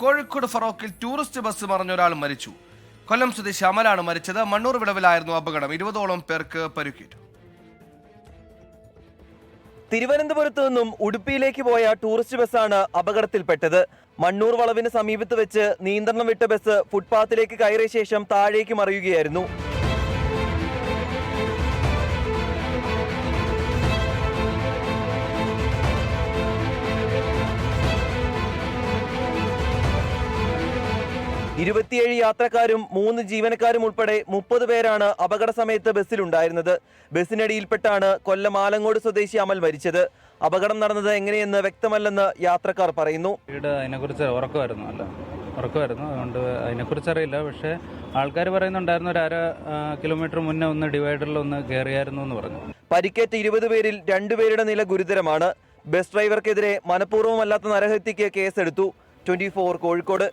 Kozhikode ഫറോക്കിൽ tourist bus മറിഞ്ഞ ഒരാൾ മരിച്ചു. കൊല്ലം സ്വദേശി അമലാണ് മരിച്ചത്. മണ്ണൂർ വിടവിലായിരുന്നു അപകടം. 20ഓളം പേർക്ക് പരിക്കേറ്റു. തിരുവനന്തപുരത്ത് നിന്നും ഉടുപ്പിയിലേക്ക് പോയ ടൂറിസ്റ്റ് ബസ്സാണ് അപകടത്തിൽപ്പെട്ടത്. മണ്ണൂർ വളവിന് സമീപത്ത് വെച്ച് നിയന്ത്രണം വിട്ട ബസ് ഫുട്പാത്തിലേക്ക് കയറിയ ശേഷം താഴേക്ക് മറിയുകയായിരുന്നു. ഇരുപത്തിയേഴ് യാത്രക്കാരും 3 ജീവനക്കാരും ഉൾപ്പെടെ 30 പേരാണ് അപകട സമയത്ത് ബസ്സിലുണ്ടായിരുന്നത്. ബസ്സിനടിയിൽപ്പെട്ടാണ് കൊല്ലം ആലങ്ങോട് സ്വദേശി അമൽ മരിച്ചത്. അപകടം നടന്നത് എങ്ങനെയെന്ന് വ്യക്തമല്ലെന്ന് യാത്രക്കാർ പറയുന്നു. അതിനെക്കുറിച്ച് ഉറക്കമായിരുന്നു, അതുകൊണ്ട് അതിനെക്കുറിച്ച് അറിയില്ല. പക്ഷേ ആൾക്കാർ പറയുന്നുണ്ടായിരുന്നു ഒരു 1/2 കിലോമീറ്റർ മുന്നേ ഒന്ന് ഡിവൈഡറിൽ ഒന്ന് കയറിയായിരുന്നു എന്ന് പറഞ്ഞു. പരിക്കേറ്റ 20 പേരിൽ 2 പേരുടെ നില ഗുരുതരമാണ്. ബസ് ഡ്രൈവർക്കെതിരെ മനഃപൂർവ്വമല്ലാത്ത നരഹത്യക്ക് കേസെടുത്തു. 24 കോഴിക്കോട്.